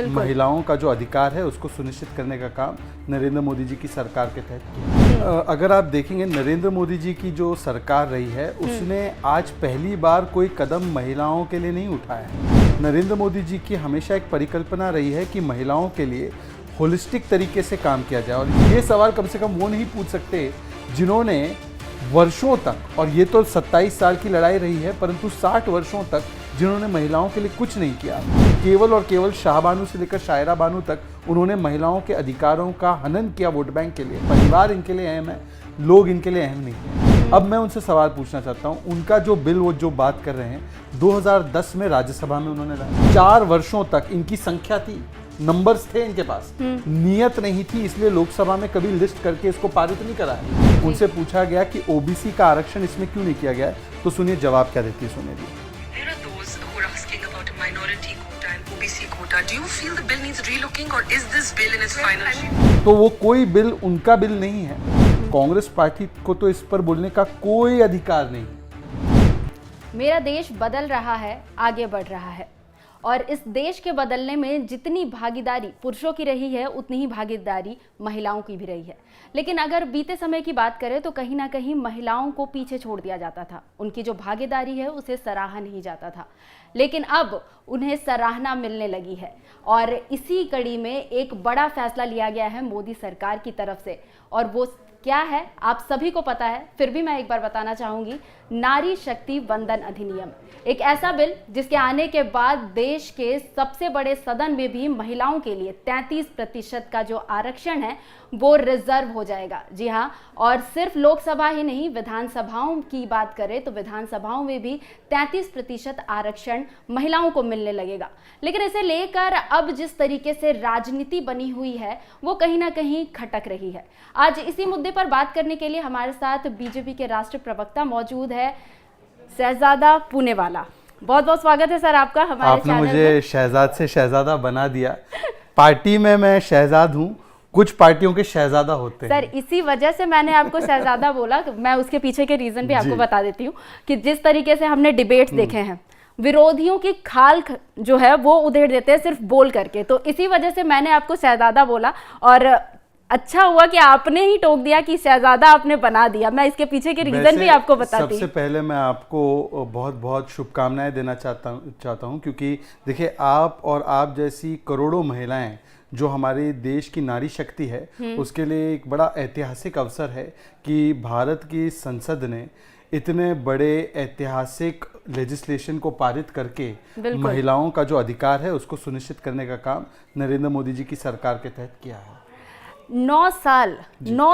महिलाओं का जो अधिकार है उसको सुनिश्चित करने का काम नरेंद्र मोदी जी की सरकार के तहत किया। अगर आप देखेंगे नरेंद्र मोदी जी की जो सरकार रही है उसने आज पहली बार कोई कदम महिलाओं के लिए नहीं उठाया है। नरेंद्र मोदी जी की हमेशा एक परिकल्पना रही है कि महिलाओं के लिए होलिस्टिक तरीके से काम किया जाए, और ये सवाल कम से कम वो नहीं पूछ सकते जिन्होंने वर्षों तक, और ये तो 27 साल की लड़ाई रही है, परंतु 60 वर्षों तक जिन्होंने महिलाओं के लिए कुछ नहीं किया। केवल और केवल शाहबानू से लेकर शायरा बानू तक उन्होंने महिलाओं के अधिकारों का हनन किया वोट बैंक के लिए। परिवार इनके लिए अहम है, लोग इनके लिए अहम नहीं है। अब मैं उनसे सवाल पूछना चाहता हूँ, उनका जो बिल वो जो बात कर रहे हैं 2010 में राज्यसभा में उन्होंने लाया। 4 वर्षों तक इनकी संख्या थी, नंबर्स थे इनके पास, नियत नहीं थी, इसलिए लोकसभा में कभी लिस्ट करके इसको पारित नहीं कराया। उनसे पूछा गया कि ओबीसी का आरक्षण इसमें क्यों नहीं किया गया है, तो सुनिए जवाब क्या देती है सुनिए। तो वो कोई बिल उनका बिल नहीं है, कांग्रेस पार्टी को तो इस पर बोलने का कोई अधिकार नहीं। मेरा देश बदल रहा है, आगे बढ़ रहा है, और इस देश के बदलने में जितनी भागीदारी पुरुषों की रही है उतनी ही भागीदारी महिलाओं की भी रही है। लेकिन अगर बीते समय की बात करें तो कहीं ना कहीं महिलाओं को पीछे छोड़ दिया जाता था, उनकी जो भागीदारी है उसे सराहा नहीं जाता था। लेकिन अब उन्हें सराहना मिलने लगी है, और इसी कड़ी में एक बड़ा फैसला लिया गया है मोदी सरकार की तरफ से, और वो क्या है आप सभी को पता है, फिर भी मैं एक बार बताना चाहूँगी। नारी शक्ति वंदन अधिनियम, एक ऐसा बिल जिसके आने के बाद देश के सबसे बड़े सदन में भी महिलाओं के लिए 33% का जो आरक्षण है वो रिजर्व हो जाएगा। जी हाँ, और सिर्फ लोकसभा ही नहीं, विधानसभाओं की बात करें तो विधानसभाओं में भी 33% आरक्षण महिलाओं को मिलने लगेगा। लेकिन इसे लेकर अब जिस तरीके से राजनीति बनी हुई है वो कहीं ना कहीं खटक रही है। आज इसी मुद्दे पर बात करने के लिए हमारे साथ बीजेपी के राष्ट्रीय प्रवक्ता मौजूद है शहजादा पूनेवाला। बहुत बहुत स्वागत है सर आपका हमारे आपने मुझे शहजाद से शहजादा बना दिया। पार्टी में मैं शहजाद हूँ, कुछ पार्टियों के शहजादा होते हैं। सर इसी वजह से मैंने आपको शहजादा बोला। मैं उसके पीछे के रीजन भी आपको बता देती हूँ कि जिस तरीके से हमने डिबेट्स देखे हैं, विरोधियों की खाल जो है वो उधेड़ देते हैं सिर्फ बोल करके, तो इसी वजह से मैंने आपको शहजादा बोला, और अच्छा हुआ कि आपने ही टोक दिया कि शहजादा आपने बना दिया। मैं इसके पीछे के रीजन भी आपको बताती हूँ। सबसे पहले मैं आपको बहुत बहुत शुभकामनाएं देना चाहता हूँ, क्योंकि देखिए आप और आप जैसी करोड़ों महिलाएं जो हमारे देश की नारी शक्ति है उसके लिए एक बड़ा ऐतिहासिक अवसर है कि भारत की संसद ने इतने बड़े ऐतिहासिक लेजिस्लेशन को पारित करके महिलाओं का जो अधिकार है उसको सुनिश्चित करने का काम नरेंद्र मोदी जी की सरकार के तहत किया है। 9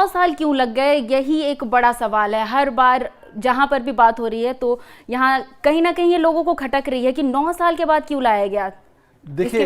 साल क्यों लग गए, यही एक बड़ा सवाल है। हर बार जहां पर भी बात हो रही है तो यहाँ कहीं ना कहीं ये लोगों को खटक रही है कि 9 साल के बाद क्यों लाया गया। देखिए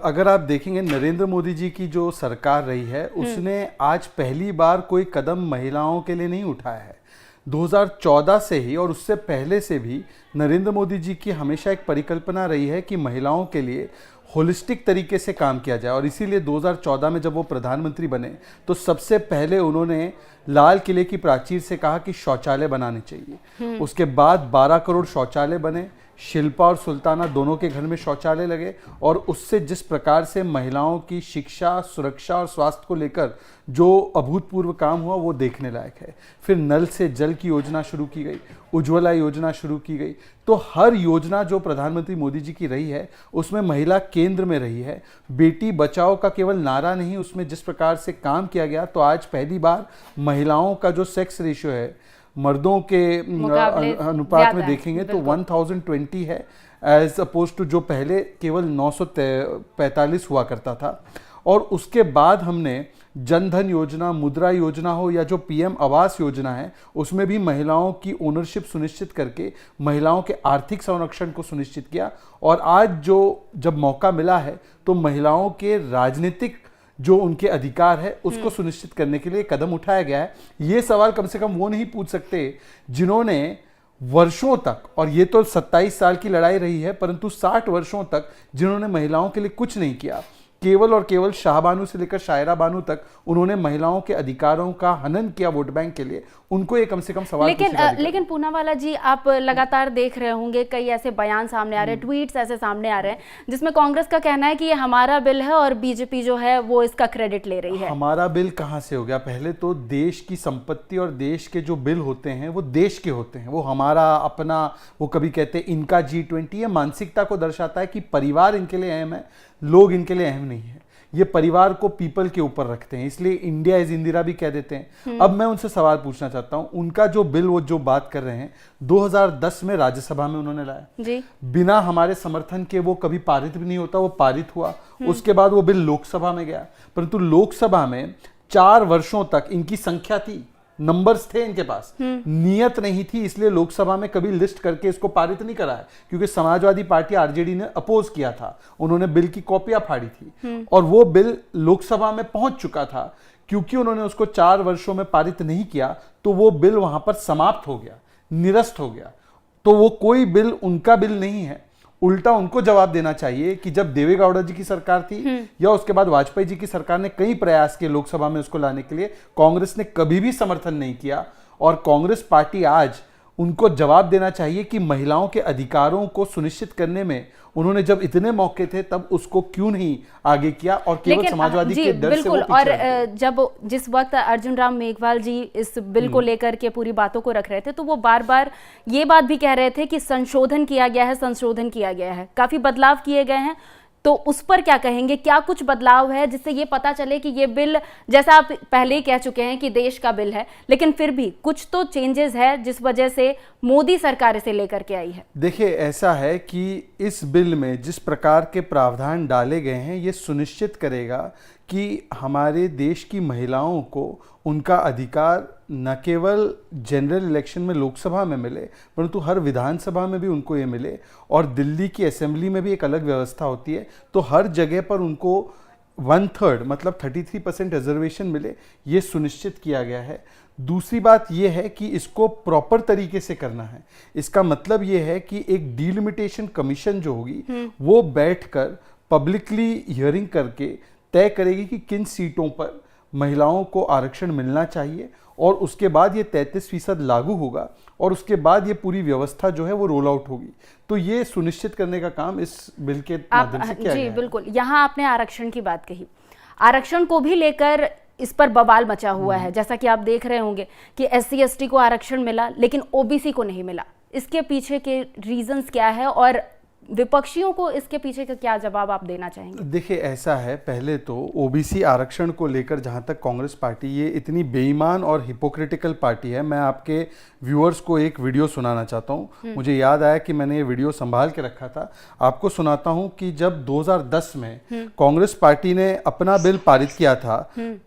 अगर आप देखेंगे नरेंद्र मोदी जी की जो सरकार रही है उसने आज पहली बार कोई कदम महिलाओं के लिए नहीं उठाया है। 2014 से ही और उससे पहले से भी नरेंद्र मोदी जी की हमेशा एक परिकल्पना रही है कि महिलाओं के लिए होलिस्टिक तरीके से काम किया जाए, और इसीलिए 2014 में जब वो प्रधानमंत्री बने तो सबसे पहले उन्होंने लाल किले की प्राचीर से कहा कि शौचालय बनाने चाहिए। उसके बाद 12 करोड़ शौचालय बने, शिल्पा और सुल्ताना दोनों के घर में शौचालय लगे, और उससे जिस प्रकार से महिलाओं की शिक्षा, सुरक्षा और स्वास्थ्य को लेकर जो अभूतपूर्व काम हुआ वो देखने लायक है। फिर नल से जल की योजना शुरू की गई, उज्ज्वला योजना शुरू की गई। तो हर योजना जो प्रधानमंत्री मोदी जी की रही है उसमें महिला केंद्र में रही है। बेटी बचाओ का केवल नारा नहीं, उसमें जिस प्रकार से काम किया गया, तो आज पहली बार महिलाओं का जो सेक्स रेशियो है मर्दों के अनुपात में देखेंगे तो 1020 है, एज अपोज टू जो पहले केवल 945 हुआ करता था। और उसके बाद हमने जनधन योजना, मुद्रा योजना हो या जो पीएम आवास योजना है उसमें भी महिलाओं की ओनरशिप सुनिश्चित करके महिलाओं के आर्थिक संरक्षण को सुनिश्चित किया। और आज जब मौका मिला है तो महिलाओं के राजनीतिक जो उनके अधिकार है उसको सुनिश्चित करने के लिए कदम उठाया गया है। ये सवाल कम से कम वो नहीं पूछ सकते जिन्होंने वर्षों तक, और ये तो 27 साल की लड़ाई रही है, परंतु 60 वर्षों तक जिन्होंने महिलाओं के लिए कुछ नहीं किया। केवल और केवल शाहबानू से लेकर शायरा बानू तक उन्होंने महिलाओं के अधिकारों का हनन किया वोट बैंक के लिए। उनको ये कम से कम सवाल पूछने का अधिकार। लेकिन पूनावाला जी, आप लगातार देख रहे होंगे कई ऐसे बयान सामने आ रहे हैं, ट्वीट्स ऐसे सामने आ रहे हैं जिसमें कांग्रेस का कहना है कि ये हमारा बिल है और बीजेपी जो है वो इसका क्रेडिट ले रही है। हमारा बिल कहाँ से हो गया? पहले तो देश की संपत्ति और देश के जो बिल होते हैं वो देश के होते हैं, वो हमारा अपना, वो कभी कहते हैं इनका G20। ये मानसिकता को दर्शाता है कि परिवार इनके लिए अहम है, लोग इनके लिए अहम नहीं है। ये परिवार को पीपल के ऊपर रखते हैं, इसलिए इंडिया इज इंदिरा भी कह देते हैं। अब मैं उनसे सवाल पूछना चाहता हूं, उनका जो बिल वो जो बात कर रहे हैं 2010 में राज्यसभा में उन्होंने लाया जी, बिना हमारे समर्थन के वो कभी पारित भी नहीं होता, वो पारित हुआ। उसके बाद वो बिल लोकसभा में गया, परंतु लोकसभा में 4 वर्षों तक इनकी संख्या थी, नंबर्स थे इनके पास, नियत नहीं थी, इसलिए लोकसभा में कभी लिस्ट करके इसको पारित नहीं कराया, क्योंकि समाजवादी पार्टी आरजेडी ने अपोज किया था, उन्होंने बिल की कॉपियां फाड़ी थी और वो बिल लोकसभा में पहुंच चुका था। क्योंकि उन्होंने उसको 4 वर्षों में पारित नहीं किया तो वो बिल वहां पर समाप्त हो गया, निरस्त हो गया। तो वो कोई बिल उनका बिल नहीं है, उल्टा उनको जवाब देना चाहिए कि जब देवेगौड़ा जी की सरकार थी या उसके बाद वाजपेयी जी की सरकार ने कई प्रयास किए लोकसभा में उसको लाने के लिए, कांग्रेस ने कभी भी समर्थन नहीं किया। और कांग्रेस पार्टी आज उनको जवाब देना चाहिए कि महिलाओं के अधिकारों को सुनिश्चित करने में उन्होंने जब इतने मौके थे तब उसको क्यों नहीं आगे किया और केवल समाजवादी के डर से वो पीछे और रह गए। जब जिस वक्त अर्जुन राम मेघवाल जी इस बिल को लेकर के पूरी बातों को रख रहे थे तो वो बार बार ये बात भी कह रहे थे कि संशोधन किया गया है, संशोधन किया गया है, काफी बदलाव किए गए हैं। तो उस पर क्या कहेंगे? क्या कुछ बदलाव है जिससे ये पता चले कि ये बिल, जैसा आप पहले ही कह चुके हैं कि देश का बिल है, लेकिन फिर भी कुछ तो चेंजेस है जिस वजह से मोदी सरकार इसे लेकर के आई है? देखिए, ऐसा है कि इस बिल में जिस प्रकार के प्रावधान डाले गए हैं ये सुनिश्चित करेगा कि हमारे देश की महिलाओं को उनका अधिकार न केवल जनरल इलेक्शन में लोकसभा में मिले, परंतु हर विधानसभा में भी उनको ये मिले। और दिल्ली की असेंबली में भी एक अलग व्यवस्था होती है, तो हर जगह पर उनको 1/3 मतलब 33% रिजर्वेशन मिले, ये सुनिश्चित किया गया है। दूसरी बात यह है कि इसको प्रॉपर तरीके से करना है। इसका मतलब ये है कि एक डिलिमिटेशन कमीशन जो होगी वो बैठकर पब्लिकली हियरिंग करके तय करेगी कि किन सीटों पर महिलाओं को आरक्षण मिलना चाहिए, और उसके बाद ये 33% लागू होगा और उसके बाद ये पूरी व्यवस्था जो है वो रोल आउट होगी। तो ये सुनिश्चित करने का काम इस बिल के माध्यम से किया गया है। बिल्कुल। यहाँ आपने आरक्षण की बात कही, आरक्षण को भी लेकर इस पर बवाल मचा हुआ है। जैसा कि आप देख रहे होंगे कि SC ST को आरक्षण मिला लेकिन OBC को नहीं मिला। इसके पीछे के रीजंस क्या है और विपक्षियों को इसके पीछे का क्या जवाब आप देना चाहेंगे? देखिए, ऐसा है, पहले तो OBC आरक्षण को लेकर जहां तक कांग्रेस पार्टी ये इतनी बेईमान और हिपोक्रिटिकल पार्टी है, मैं आपके व्यूअर्स को एक वीडियो सुनाना चाहता हूं। मुझे याद आया कि मैंने ये वीडियो संभाल के रखा था, आपको सुनाता हूं कि जब 2010 में कांग्रेस पार्टी ने अपना बिल पारित किया था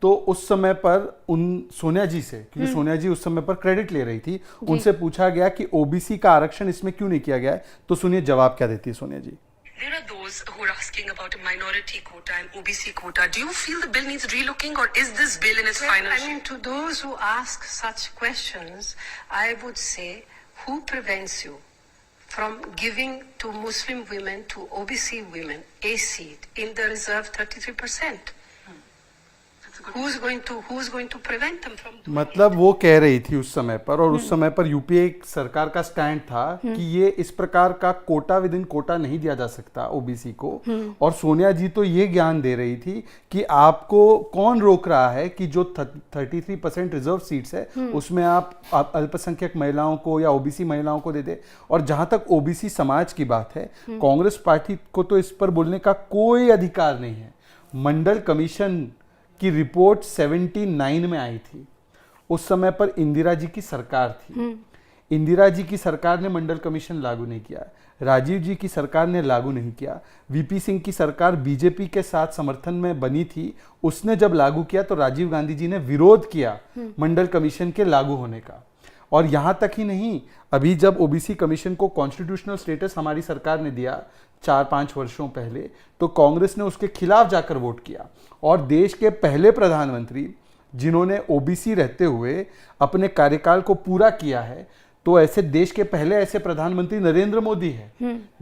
तो उस समय पर उन सोनिया जी से, क्योंकि सोनिया जी उस समय पर क्रेडिट ले रही थी, उनसे पूछा गया कि OBC का आरक्षण इसमें क्यों नहीं किया गया है। तो सुनिए जवाब क्या देती है सोनिया जी। There are those who are asking about a minority quota and OBC quota. Do you feel the bill needs relooking, or is this bill in its final shape? I mean, to those who ask such questions, I would say, who prevents you from giving to Muslim women, to OBC women, a seat in the reserved 33%? Who's going to prevent them from doing मतलब वो कह रही थी उस समय पर, और उस समय पर यूपीए सरकार का स्टैंड था कि ये इस प्रकार का कोटा विद इन कोटा नहीं दिया जा सकता OBC को। और सोनिया जी तो ये ज्ञान दे रही थी कि आपको कौन रोक रहा है कि जो 33% रिजर्व सीट्स है उसमें आप अल्पसंख्यक महिलाओं को या OBC महिलाओं को दे दे। और जहां तक OBC समाज की बात है, कांग्रेस पार्टी को तो इस पर बोलने का कोई अधिकार नहीं है। मंडल कमीशन की रिपोर्ट 79 में आई थी, उस समय पर इंदिरा जी की सरकार थी। इंदिरा जी की सरकार ने मंडल कमीशन लागू नहीं किया, राजीव जी की सरकार ने लागू नहीं किया, VP सिंह की सरकार बीजेपी के साथ समर्थन में बनी थी, उसने जब लागू किया तो राजीव गांधी जी ने विरोध किया मंडल कमीशन के लागू होने का। और यहां तक ही नहीं, अभी जब OBC कमीशन को कॉन्स्टिट्यूशनल स्टेटस हमारी सरकार ने दिया 4-5 वर्षों पहले, तो कांग्रेस ने उसके खिलाफ जाकर वोट किया। और देश के पहले प्रधानमंत्री जिन्होंने OBC रहते हुए अपने कार्यकाल को पूरा किया है, तो ऐसे देश के पहले ऐसे प्रधानमंत्री नरेंद्र मोदी है।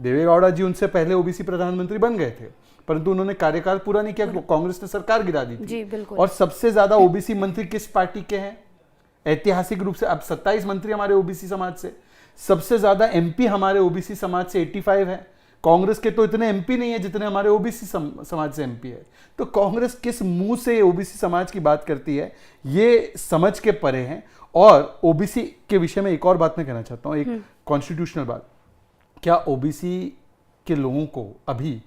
देवेगौड़ा जी उनसे पहले OBC प्रधानमंत्री बन गए थे, परंतु उन्होंने कार्यकाल पूरा नहीं किया, कांग्रेस ने सरकार गिरा दी थी। जी, बिल्कुल। और सबसे ज्यादा OBC मंत्री किस पार्टी के हैं? ऐतिहासिक रूप से। अब 27 मंत्री हमारे ओबीसी समाज से, सबसे ज्यादा एमपी हमारे ओबीसी समाज से 85 है। कांग्रेस के तो इतने एमपी नहीं है जितने हमारे ओबीसी समाज से एमपी है। तो कांग्रेस किस मुंह से ओबीसी समाज की बात करती है, ये समझ के परे हैं। और ओबीसी के विषय में एक और बात मैं कहना चाहता हूं, एक कॉन्स्टिट्यूशनल बात। क्या ओबीसी के लोगों को अभी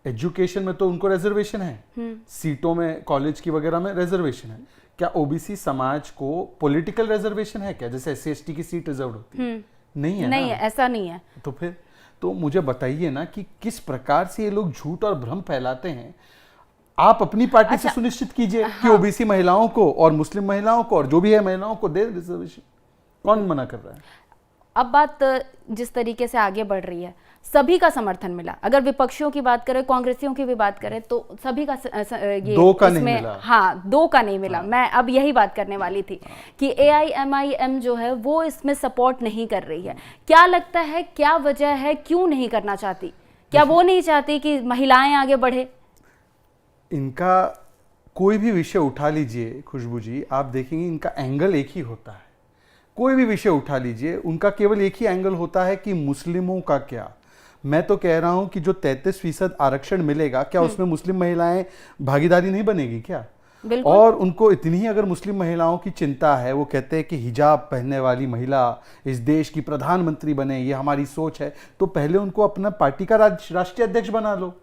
एजुकेशन में तो उनको रिजर्वेशन है, सीटों में कॉलेज की वगैरह में रिजर्वेशन है, क्या ओबीसी समाज को पॉलिटिकल रिजर्वेशन है क्या, जैसे एससी एसटी की सीट रिजर्व होती है? नहीं है, नहीं है, ऐसा नहीं है। तो फिर तो मुझे बताइए ना कि किस प्रकार से ये लोग झूठ और भ्रम फैलाते हैं। आप अपनी पार्टी से सुनिश्चित कीजिए कि ओबीसी महिलाओं को और मुस्लिम महिलाओं को और जो भी है महिलाओं को दे रिजर्वेशन। कौन मना कर रहा है? अब बात जिस तरीके से आगे बढ़ रही है, सभी का समर्थन मिला। अगर विपक्षियों की बात करें, कांग्रेसियों की भी बात करें, तो सभी का ये दो का नहीं मिला। हाँ, 2 का नहीं मिला। मैं अब यही बात करने वाली थी कि AIMIM जो है वो इसमें सपोर्ट नहीं कर रही है। क्या लगता है, क्या वजह है, क्यों नहीं करना चाहती? क्या वो नहीं चाहती कि महिलाएं आगे बढ़े? इनका कोई भी विषय उठा लीजिए खुशबू जी, आप देखेंगे इनका एंगल एक ही होता है। कोई भी विषय उठा लीजिए, उनका केवल एक ही एंगल होता है कि मुस्लिमों का क्या। मैं तो कह रहा हूं कि जो 33% आरक्षण मिलेगा, क्या उसमें मुस्लिम महिलाएं भागीदारी नहीं बनेगी क्या? और उनको इतनी ही अगर मुस्लिम महिलाओं की चिंता है, वो कहते हैं कि हिजाब पहनने वाली महिला इस देश की प्रधानमंत्री बने, ये हमारी सोच है, तो पहले उनको अपना पार्टी का राष्ट्रीय अध्यक्ष बना लो।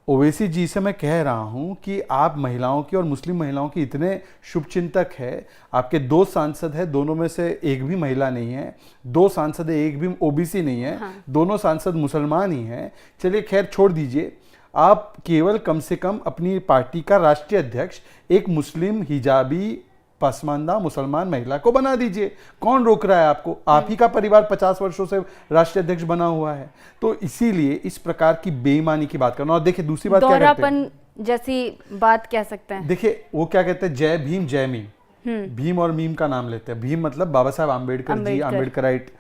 ओवैसी जी से मैं कह रहा हूं कि आप महिलाओं की और मुस्लिम महिलाओं की इतने शुभचिंतक है। आपके 2 सांसद है, दोनों में से एक भी महिला नहीं है। 2 सांसद है, एक भी ओबीसी नहीं है। हाँ। दोनों सांसद मुसलमान ही हैं। चलिए खैर छोड़ दीजिए, आप केवल कम से कम अपनी पार्टी का राष्ट्रीय अध्यक्ष एक मुस्लिम हिजाबी पसमानदा मुसलमान महिला को बना दीजिए। कौन रोक रहा है आपको? आप ही का परिवार 50 वर्षों से राष्ट्रीय अध्यक्ष बना हुआ है। तो इसीलिए इस प्रकार की बेईमानी की बात करना। और देखिए दूसरी बात क्या कहते हैं, जैसी बात कह सकते हैं। देखिए वो क्या कहते हैं, जय भीम जय मीम। भीम और मीम का नाम लेते हैं। भीम मतलब बाबा साहब आम्बेडकर जी, आम्बेडकराइट।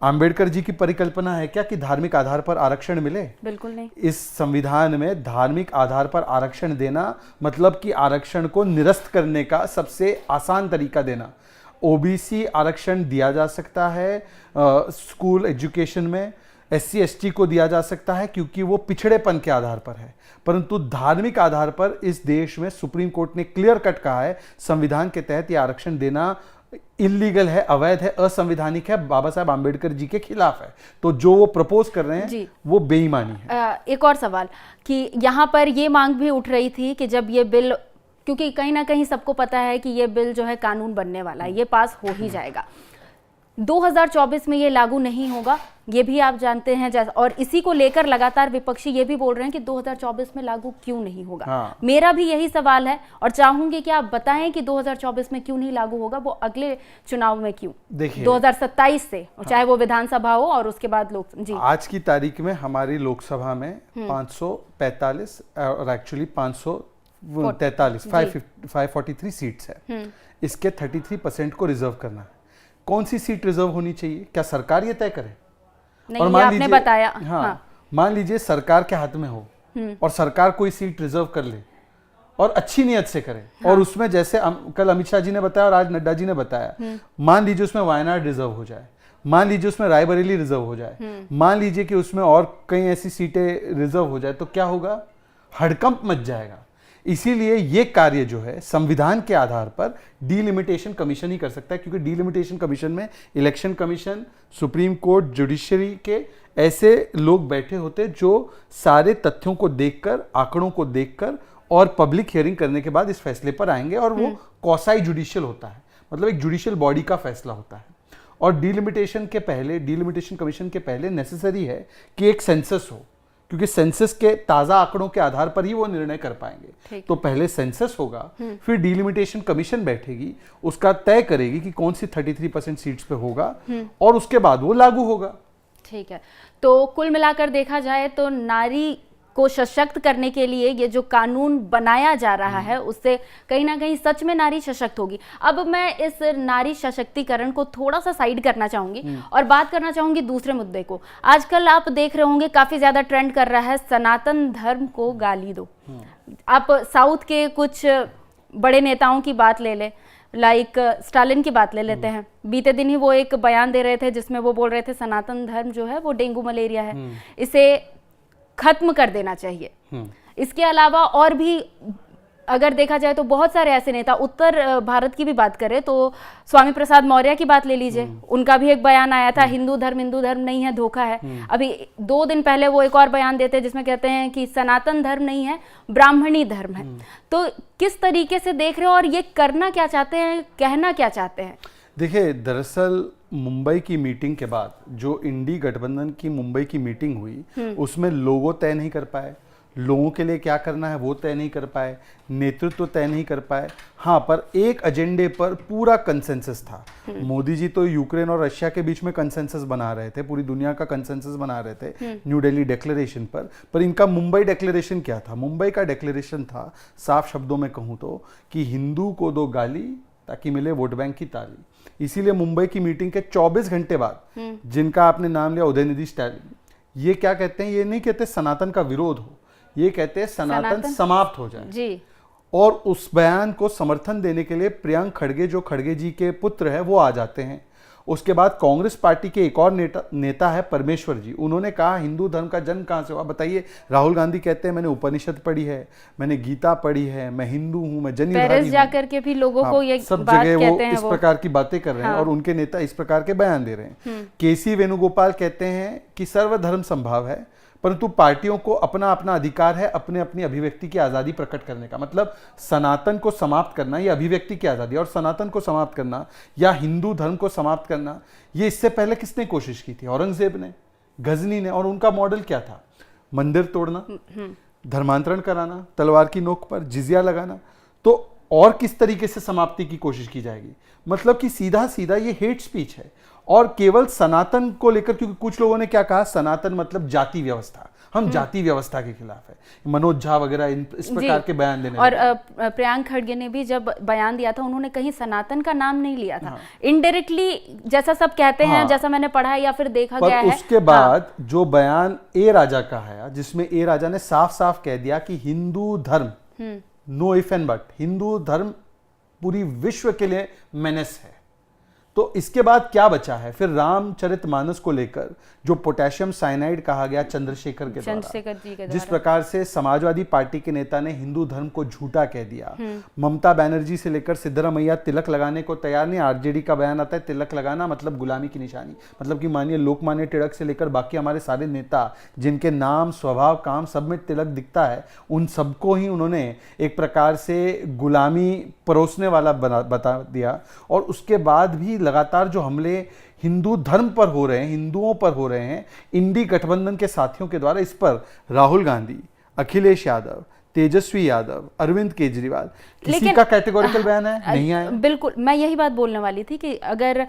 आम्बेडकर जी की परिकल्पना है क्या कि धार्मिक आधार पर आरक्षण मिले? बिल्कुल नहीं। इस संविधान में धार्मिक आधार पर आरक्षण देना मतलब कि आरक्षण को निरस्त करने का सबसे आसान तरीका देना। ओबीसी आरक्षण दिया जा सकता है स्कूल एजुकेशन में, एससी एसटी को दिया जा सकता है क्योंकि वो पिछड़ेपन के आधार पर है, परंतु धार्मिक आधार पर इस देश में सुप्रीम कोर्ट ने क्लियर कट कहा है संविधान के तहत ये आरक्षण देना इलीगल है, अवैध है, असंवैधानिक है, बाबा साहब आम्बेडकर जी के खिलाफ है। तो जो वो प्रपोज कर रहे हैं वो बेईमानी है। एक और सवाल कि यहाँ पर ये मांग भी उठ रही थी कि जब ये बिल, क्योंकि कहीं ना कहीं सबको पता है कि ये बिल जो है कानून बनने वाला है, ये पास हो ही जाएगा, 2024 में ये लागू नहीं होगा, ये भी आप जानते हैं। और इसी को लेकर लगातार विपक्षी ये भी बोल रहे हैं कि 2024 में लागू क्यों नहीं होगा। हाँ। मेरा भी यही सवाल है और चाहूंगी कि आप बताएं कि 2024 में क्यों नहीं लागू होगा, वो अगले चुनाव में क्यों? देखिए 2027 से, चाहे वो विधानसभा हो और उसके बाद लोक जी। आज की तारीख में हमारी लोकसभा में 545 और एक्चुअली 543 543 सीट्स है। इसके 33% को रिजर्व करना है। कौन सी सीट रिजर्व होनी चाहिए, क्या सरकार ये तय करे? नहीं, और आपने बताया। हाँ। मान लीजिए सरकार के हाथ में हो और सरकार कोई सीट रिजर्व कर ले और अच्छी नियत से करे। हाँ। और उसमें जैसे कल अमित शाह जी ने बताया और आज नड्डा जी ने बताया, मान लीजिए उसमें वायनाड रिजर्व हो जाए, मान लीजिए उसमें रायबरेली रिजर्व हो जाए, मान लीजिए कि उसमें और कई ऐसी सीटें रिजर्व हो जाए, तो क्या होगा? हड़कंप मच जाएगा। इसीलिए ये कार्य जो है संविधान के आधार पर डीलिमिटेशन कमीशन ही कर सकता है, क्योंकि डीलिमिटेशन कमीशन में election commission, supreme court, judiciary के ऐसे लोग बैठे होते जो सारे तथ्यों को देखकर, आंकड़ों को देखकर और पब्लिक हियरिंग करने के बाद इस फैसले पर आएंगे। और वो क्वासाई जुडिशियल होता है, मतलब एक जुडिशियल बॉडी का फैसला होता है। और डीलिमिटेशन के पहले, डीलिमिटेशन कमीशन के पहले नेसेसरी है कि एक सेंसस हो, क्योंकि सेंसस के ताजा आंकड़ों के आधार पर ही वो निर्णय कर पाएंगे। तो पहले सेंसस होगा, फिर डीलिमिटेशन कमीशन बैठेगी, उसका तय करेगी कि कौन सी 33% सीट्स पे होगा और उसके बाद वो लागू होगा। ठीक है, तो कुल मिलाकर देखा जाए तो नारी को सशक्त करने के लिए ये जो कानून बनाया जा रहा है उससे कहीं ना कहीं सच में नारी सशक्त होगी। अब मैं इस नारी सशक्तिकरण को थोड़ा सा साइड करना चाहूंगी और बात करना चाहूंगी दूसरे मुद्दे को। आजकल आप देख रहे होंगे काफी ज्यादा ट्रेंड कर रहा है सनातन धर्म को गाली दो। आप साउथ के कुछ बड़े नेताओं की बात ले लें, लाइक स्टालिन की बात ले लेते हैं। बीते दिन ही वो एक बयान दे रहे थे जिसमें वो बोल रहे थे सनातन धर्म जो है वो डेंगू मलेरिया है, इसे खत्म कर देना चाहिए। इसके अलावा और भी अगर देखा जाए तो बहुत सारे ऐसे नेता, उत्तर भारत की भी बात करें तो स्वामी प्रसाद मौर्य की बात ले लीजिए, उनका भी एक बयान आया था, हिंदू धर्म नहीं है, धोखा है। अभी 2 दिन पहले वो एक और बयान देते हैं जिसमें कहते हैं कि सनातन धर्म नहीं है, ब्राह्मणी धर्म है। तो किस तरीके से देख रहे हो और ये करना क्या चाहते हैं, कहना क्या चाहते हैं? देखिए, दरअसल मुंबई की मीटिंग के बाद जो इंडी गठबंधन की मुंबई की मीटिंग हुई उसमें लोगों तय नहीं कर पाए, लोगों के लिए क्या करना है वो तय नहीं कर पाए, नेतृत्व तय नहीं कर पाए। हाँ, पर एक एजेंडे पर पूरा कंसेंसस था। मोदी जी तो यूक्रेन और रशिया के बीच में कंसेंसस बना रहे थे, पूरी दुनिया का कंसेंसस बना रहे थे न्यू दिल्ली डिक्लेरेशन पर इनका मुंबई डिक्लेरेशन क्या था? मुंबई का डिक्लेरेशन था, साफ शब्दों में कहूँ तो, कि हिंदू को दो गाली ताकि मिले वोट बैंक की ताली। इसीलिए मुंबई की मीटिंग के 24 घंटे बाद, जिनका आपने नाम लिया उदयनिधि स्टालिन, ये क्या कहते हैं? ये नहीं कहते सनातन का विरोध हो, ये कहते हैं सनातन समाप्त हो जाए जी। और उस बयान को समर्थन देने के लिए प्रियंक खड़गे, जो खड़गे जी के पुत्र है, वो आ जाते हैं। उसके बाद कांग्रेस पार्टी के एक और नेता है परमेश्वर जी, उन्होंने कहा हिंदू धर्म का जन्म कहाँ से हुआ बताइए? राहुल गांधी कहते हैं मैंने उपनिषद पढ़ी है, मैंने गीता पढ़ी है, मैं हिंदू हूँ, मैं जनिधारी हूँ। जाकर के भी लोगों को ये सब बात जगह कहते हैं इस प्रकार की बातें कर रहे हैं और उनके नेता इस प्रकार के बयान दे रहे हैं। केसी वेणुगोपाल कहते हैं कि सर्वधर्म संभाव है, परंतु पार्टियों को अपना अपना अधिकार है अपने अपनी अभिव्यक्ति की आजादी प्रकट करने का। मतलब सनातन को समाप्त करना ये अभिव्यक्ति की आजादी, और सनातन को समाप्त करना या हिंदू धर्म को समाप्त करना, ये इससे पहले किसने कोशिश की थी? औरंगजेब ने, गजनी ने। और उनका मॉडल क्या था? मंदिर तोड़ना, धर्मांतरण कराना, तलवार की नोक पर जिजिया लगाना। तो और किस तरीके से समाप्ति की कोशिश की जाएगी? मतलब कि सीधा सीधा ये हेट स्पीच है, और केवल सनातन को लेकर, क्योंकि कुछ लोगों ने क्या कहा, सनातन मतलब जाति व्यवस्था, हम जाति व्यवस्था के खिलाफ है। मनोज झा वगैरह इस प्रकार के बयान देने और प्रियंक खड़गे ने भी जब बयान दिया था, उन्होंने कहीं सनातन का नाम नहीं लिया था। इनडायरेक्टली जैसा सब कहते हैं, जैसा मैंने पढ़ा है या फिर देखा गया है। उसके बाद जो बयान ए राजा का है, जिसमें ए राजा ने साफ साफ कह दिया कि हिंदू धर्म, know if and but, Hindu धर्म पूरी विश्व के लिए मेनेस है। तो इसके बाद क्या बचा है? फिर रामचरितमानस को लेकर जो पोटेशियम साइनाइड कहा गया चंद्रशेखर के द्वारा, जिस प्रकार से समाजवादी पार्टी के नेता ने हिंदू धर्म को झूठा कह दिया, ममता बनर्जी से लेकर सिद्धरामैया तिलक लगाने को तैयार नहीं। आरजेडी का बयान आता है तिलक लगाना मतलब गुलामी की निशानी। मतलब कि मानिए लोकमान्य तिलक से लेकर बाकी हमारे सारे नेता जिनके नाम, स्वभाव, काम सब में तिलक दिखता है, उन सबको ही उन्होंने एक प्रकार से गुलामी परोसने वाला बता दिया। और उसके बाद भी लगातार जो हमले हिंदू धर्म पर हो रहे हैं, हिंदुओं पर हो रहे हैं, इंडी गठबंधन के साथियों के द्वारा, इस पर राहुल गांधी, अखिलेश यादव, तेजस्वी यादव, अरविंद केजरीवाल, किसी का कैटेगोरिकल बयान है नहीं आया। बिल्कुल, मैं यही बात बोलने वाली थी कि अगर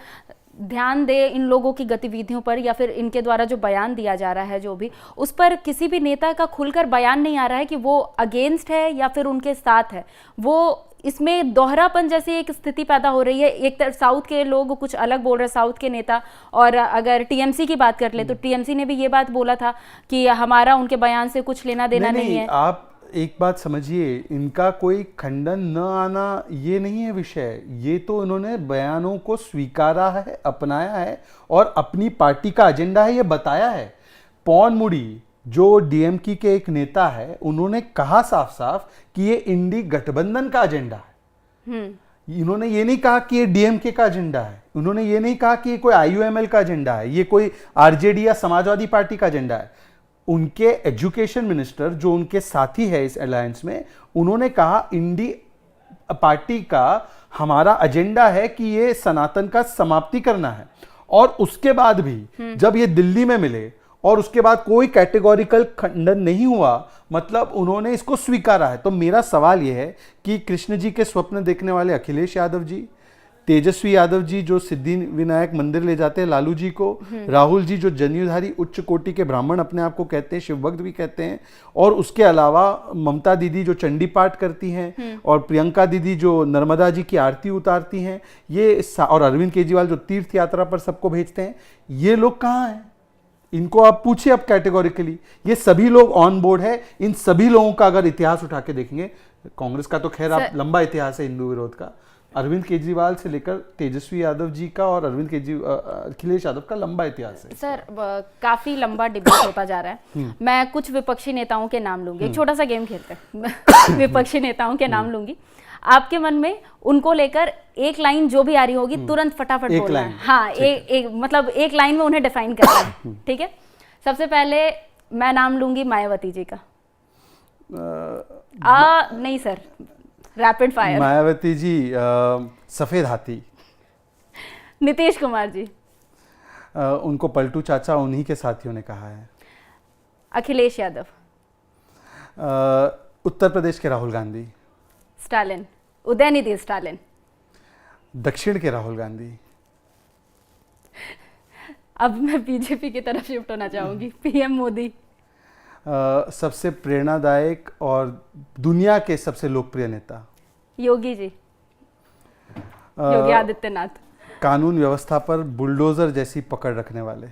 ध्यान दे इन लोगों की गतिविधियों पर या फिर इनके द्वारा जो बयान दिया जा रहा है, जो भी उस पर किसी भी नेता का खुलकर बयान नहीं आ रहा है कि वो अगेंस्ट है या फिर उनके साथ है। वो इसमें दोहरापन जैसी एक स्थिति पैदा हो रही है। एक तरफ साउथ के लोग कुछ अलग बोल रहे हैं, साउथ के नेता, और अगर टीएमसी की बात कर ले तो टीएमसी ने भी ये बात बोला था कि हमारा उनके बयान से कुछ लेना देना नहीं है। आप एक बात समझिए, इनका कोई खंडन न आना ये नहीं है विषय, ये तो इन्होंने बयानों को स्वीकारा है, अपनाया है और अपनी पार्टी का एजेंडा है ये बताया है। पॉन मुड़ी जो डीएमके के एक नेता है, उन्होंने कहा साफ साफ कि ये इंडी गठबंधन का एजेंडा है। इन्होंने ये नहीं कहा कि ये डीएमके का एजेंडा है, उन्होंने ये नहीं कहा कि ये कोई आईयूएमएल का एजेंडा है, ये कोई आरजेडी या समाजवादी पार्टी का एजेंडा है। उनके एजुकेशन मिनिस्टर जो उनके साथी है इस अलायंस में, उन्होंने कहा इंडी पार्टी का हमारा एजेंडा है कि ये सनातन का समाप्ति करना है। और उसके बाद भी जब ये दिल्ली में मिले और उसके बाद कोई कैटेगोरिकल खंडन नहीं हुआ, मतलब उन्होंने इसको स्वीकारा है। तो मेरा सवाल यह है कि कृष्ण जी के स्वप्न देखने वाले अखिलेश यादव जी, तेजस्वी यादव जी जो सिद्धि विनायक मंदिर ले जाते हैं लालू जी को, राहुल जी जो जनेऊधारी उच्च कोटि के ब्राह्मण अपने आप को कहते हैं, शिवभक्त भी कहते हैं, और उसके अलावा ममता दीदी जो चंडी पाठ करती हैं, और प्रियंका दीदी जो नर्मदा जी की आरती उतारती हैं, ये, और अरविंद केजरीवाल जो तीर्थ यात्रा पर सबको भेजते हैं, ये लोग कहाँ हैं? इनको आप पूछिए अब कैटेगोरिकली। ये सभी लोग ऑन बोर्ड है। इन सभी लोगों का अगर इतिहास उठा के देखेंगे, कांग्रेस का तो खैर आप लंबा इतिहास है हिंदू विरोध का, अरविंद केजरीवाल से लेकर तेजस्वी यादव जी का और अखिलेश यादव का लंबा इतिहास है सर। काफी लंबा डिबेट होता जा रहा है। मैं कुछ विपक्षी नेताओं के नाम लूंगी, एक छोटा सा गेम खेलते हैं। विपक्षी नेताओं के नाम लूंगी, आपके मन में उनको लेकर एक लाइन जो भी आ रही होगी तुरंत फटाफट बोलना है। हाँ, मतलब एक लाइन में उन्हें डिफाइन करना है, ठीक है। सबसे पहले मैं नाम लूंगी मायावती जी का। नहीं sir, rapid fire. Mayawati ji, सफेद हाथी। नीतीश कुमार जी। उनको पलटू चाचा उन्हीं के साथियों ने कहा है। अखिलेश यादव। उत्तर प्रदेश के राहुल गांधी। स्टालिन, उदयनिधि स्टालिन। दक्षिण के राहुल गांधी। अब मैं बीजेपी की तरफ शिफ्ट होना चाहूंगी, पीएम मोदी। सबसे प्रेरणादायक और दुनिया के सबसे लोकप्रिय नेता योगी जी, योगी आदित्यनाथ। कानून व्यवस्था पर बुलडोजर जैसी पकड़ रखने वाले।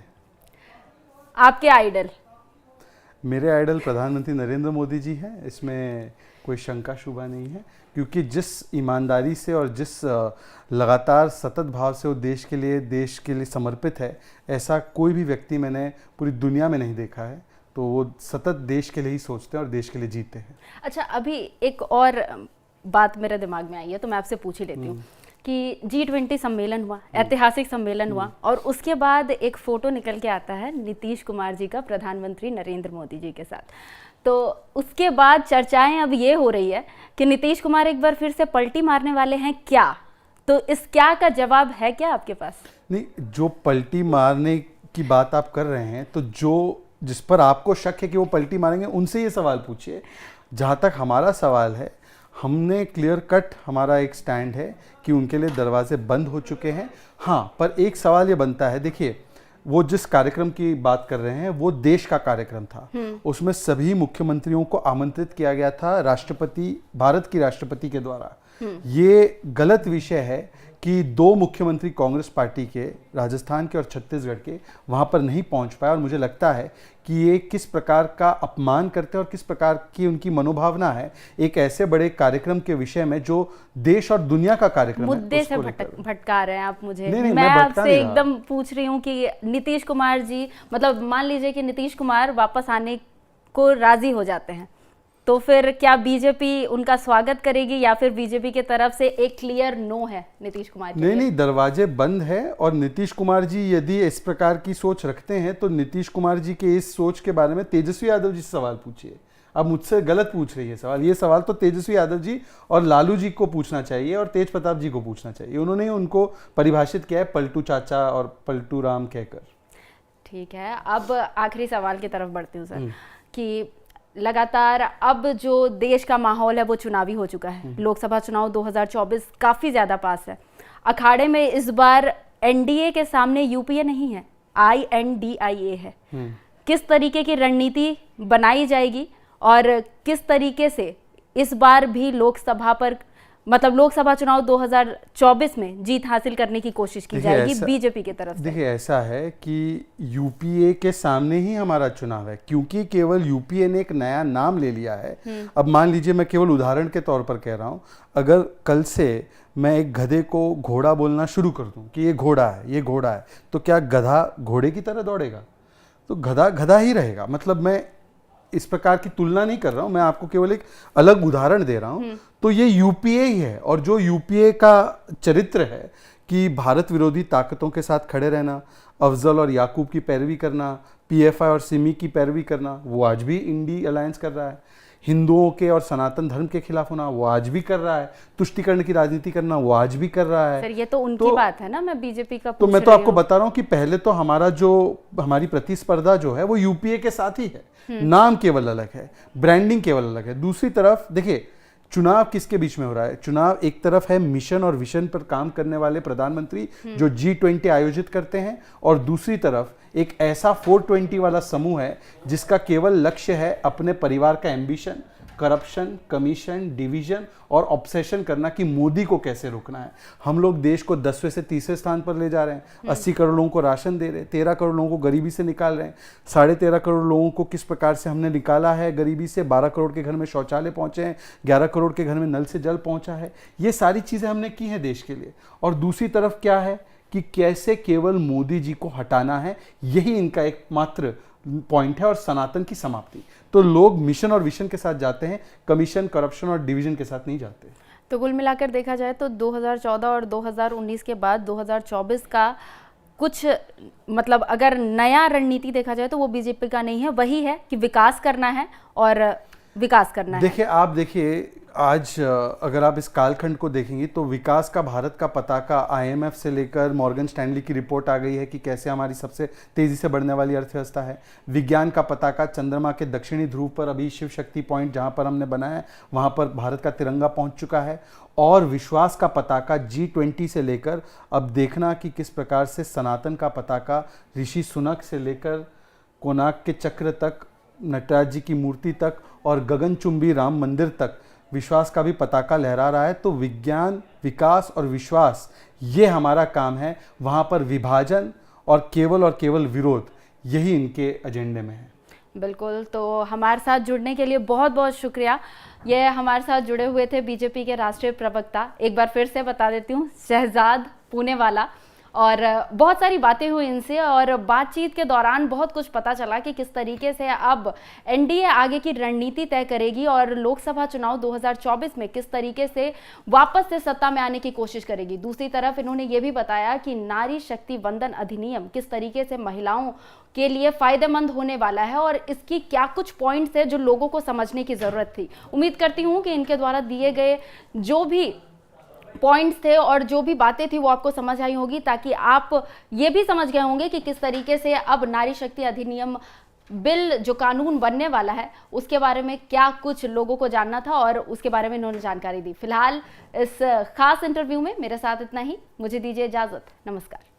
आपके आइडल? मेरे आइडल प्रधानमंत्री नरेंद्र मोदी जी हैं, इसमें कोई शंका शुबा नहीं है, क्योंकि जिस ईमानदारी से और जिस लगातार सतत भाव से वो देश के लिए समर्पित है, ऐसा कोई भी व्यक्ति मैंने पूरी दुनिया में नहीं देखा है। तो वो सतत देश के लिए ही सोचते हैं और देश के लिए जीते हैं। अच्छा, अभी एक और बात मेरे दिमाग में आई है, तो मैं आपसे पूछ ही लेती हूँ कि G20 सम्मेलन हुआ, ऐतिहासिक सम्मेलन हुआ, और उसके बाद एक फोटो निकल के आता है नीतीश कुमार जी का प्रधानमंत्री नरेंद्र मोदी जी के साथ। तो उसके बाद चर्चाएं अब ये हो रही है कि नीतीश कुमार एक बार फिर से पलटी मारने वाले हैं क्या? तो इस क्या का जवाब है क्या आपके पास? नहीं, जो पलटी मारने की बात आप कर रहे हैं, तो जिस पर आपको शक है कि वो पलटी मारेंगे, उनसे ये सवाल पूछिए। जहाँ तक हमारा सवाल है, हमने क्लियर कट, हमारा एक स्टैंड है कि उनके लिए दरवाजे बंद हो चुके हैं। हाँ, पर एक सवाल ये बनता है, देखिए, वो जिस कार्यक्रम की बात कर रहे हैं वो देश का कार्यक्रम था। उसमें सभी मुख्यमंत्रियों को आमंत्रित किया गया था भारत की राष्ट्रपति के द्वारा। ये गलत विषय है कि 2 मुख्यमंत्री कांग्रेस पार्टी के, राजस्थान के और छत्तीसगढ़ के, वहां पर नहीं पहुंच पाए। और मुझे लगता है कि ये किस प्रकार का अपमान करते हैं और किस प्रकार की उनकी मनोभावना है एक ऐसे बड़े कार्यक्रम के विषय में जो देश और दुनिया का कार्यक्रम है। मुद्दे से भटका रहे हैं आप मुझे। नहीं, मैं आपसे एकदम पूछ रही हूँ कि नीतीश कुमार जी, मतलब मान लीजिए कि नीतीश कुमार वापस आने को राजी हो जाते हैं, तो फिर क्या बीजेपी उनका स्वागत करेगी या फिर बीजेपी की तरफ से एक क्लियर नो है नीतीश कुमार के लिए? नहीं, दरवाजे बंद है। और नीतीश कुमार जी यदि इस प्रकार की सोच रखते हैं तो नीतीश कुमार जी के इस सोच के बारे में तेजस्वी यादव जी से सवाल पूछिए। अब मुझसे गलत पूछ रही है सवाल। ये सवाल तो तेजस्वी यादव जी और लालू जी को पूछना चाहिए और तेज प्रताप जी को पूछना चाहिए। उन्होंने उनको परिभाषित किया है पलटू चाचा और पलटू राम कहकर। ठीक है, अब आखिरी सवाल की तरफ बढ़ती हूँ सर, कि लगातार अब जो देश का माहौल है वो चुनावी हो चुका है। लोकसभा चुनाव 2024 काफी ज्यादा पास है। अखाड़े में इस बार एनडीए के सामने यूपीए नहीं है, INDIA है। किस तरीके की रणनीति बनाई जाएगी और किस तरीके से इस बार भी लोकसभा चुनाव 2024 में जीत हासिल करने की कोशिश की जाएगी बीजेपी की तरफ से? देखिए, ऐसा है कि यूपीए के सामने ही हमारा चुनाव है, क्योंकि केवल यूपीए ने एक नया नाम ले लिया है। अब मान लीजिए, मैं केवल उदाहरण के तौर पर कह रहा हूं, अगर कल से मैं एक गधे को घोड़ा बोलना शुरू कर दूं कि ये घोड़ा है, ये घोड़ा है, तो क्या गधा घोड़े की तरह दौड़ेगा? तो गधा गधा ही रहेगा। मतलब मैं इस प्रकार की तुलना नहीं कर रहा हूं, मैं आपको केवल एक अलग उदाहरण दे रहा हूं। तो ये यूपीए ही है, और जो यूपीए का चरित्र है कि भारत विरोधी ताकतों के साथ खड़े रहना, अफजल और याकूब की पैरवी करना, PFI और सिमी की पैरवी करना, वो आज भी इंडी अलायंस कर रहा है। हिंदुओं के और सनातन धर्म के खिलाफ होना, वो आज भी कर रहा है। तुष्टिकरण की राजनीति करना, वो आज भी कर रहा है। सर, ये तो उनकी बात है ना, मैं बीजेपी का तो मैं तो आपको बता रहा हूं कि पहले तो हमारी प्रतिस्पर्धा जो है वो यूपीए के साथ ही है। नाम केवल अलग है, ब्रांडिंग केवल अलग है। दूसरी तरफ देखिए, चुनाव किसके बीच में हो रहा है? चुनाव एक तरफ है मिशन और विजन पर काम करने वाले प्रधानमंत्री जो G20 आयोजित करते हैं, और दूसरी तरफ एक ऐसा 420 वाला समूह है जिसका केवल लक्ष्य है अपने परिवार का एम्बिशन, करप्शन, कमीशन, डिवीजन और ऑब्सेशन करना कि मोदी को कैसे रोकना है। हम लोग देश को 10वें से 30वें स्थान पर ले जा रहे हैं, 80 करोड़ लोगों को राशन दे रहे हैं, 13 करोड़ लोगों को गरीबी से निकाल रहे हैं, 13.5 करोड़ लोगों को किस प्रकार से हमने निकाला है गरीबी से, 12 करोड़ के घर में शौचालय पहुंचे हैं, 11 करोड़ के घर में नल से जल पहुंचा है। ये सारी चीज़ें हमने की हैं देश के लिए। और दूसरी तरफ क्या है कि कैसे केवल मोदी जी को हटाना है, यही इनका एकमात्र पॉइंट है और सनातन की समाप्ति। तो लोग मिशन और विजन के साथ जाते हैं, कमीशन, करप्शन और डिवीजन के साथ नहीं जाते। तो कुल मिलाकर देखा जाए तो 2014 और 2019 के बाद 2024 का कुछ मतलब अगर नया रणनीति देखा जाए तो वो बीजेपी का नहीं है, वही है कि विकास करना है और विकास करना है। देखिए, आप देखिए आज अगर आप इस कालखंड को देखेंगे तो विकास का भारत का पताका IMF से लेकर मॉर्गन स्टैनली की रिपोर्ट आ गई है कि कैसे हमारी सबसे तेजी से बढ़ने वाली अर्थव्यवस्था है। विज्ञान का पताका चंद्रमा के दक्षिणी ध्रुव पर अभी शिव शक्ति पॉइंट जहां पर हमने बनाया है वहां पर भारत का तिरंगा पहुंच चुका है। और विश्वास का पताका G20 से लेकर अब देखना कि किस प्रकार से सनातन का पताका ऋषि सुनक से लेकर कोणार्क के चक्र तक, नटराज जी की मूर्ति तक और गगनचुंबी राम मंदिर तक विश्वास का भी पताका लहरा रहा है। तो विज्ञान, विकास और विश्वास, ये हमारा काम है। वहाँ पर विभाजन और केवल विरोध, यही इनके एजेंडे में है। बिल्कुल। तो हमारे साथ जुड़ने के लिए बहुत बहुत शुक्रिया। ये हमारे साथ जुड़े हुए थे बीजेपी के राष्ट्रीय प्रवक्ता, एक बार फिर से बता देती हूँ, शहजाद पुणेवाला। और बहुत सारी बातें हुई इनसे और बातचीत के दौरान बहुत कुछ पता चला कि किस तरीके से अब एनडीए आगे की रणनीति तय करेगी और लोकसभा चुनाव 2024 में किस तरीके से वापस से सत्ता में आने की कोशिश करेगी। दूसरी तरफ इन्होंने ये भी बताया कि नारी शक्ति वंदन अधिनियम किस तरीके से महिलाओं के लिए फायदेमंद होने वाला है और इसकी क्या कुछ पॉइंट्स है जो लोगों को समझने की जरूरत थी। उम्मीद करती हूँ कि इनके द्वारा दिए गए जो भी पॉइंट्स थे और जो भी बातें थी वो आपको समझ आई होगी, ताकि आप ये भी समझ गए होंगे कि किस तरीके से अब नारी शक्ति अधिनियम बिल जो कानून बनने वाला है उसके बारे में क्या कुछ लोगों को जानना था और उसके बारे में इन्होंने जानकारी दी। फिलहाल इस खास इंटरव्यू में मेरे साथ इतना ही। मुझे दीजिए इजाजत। नमस्कार।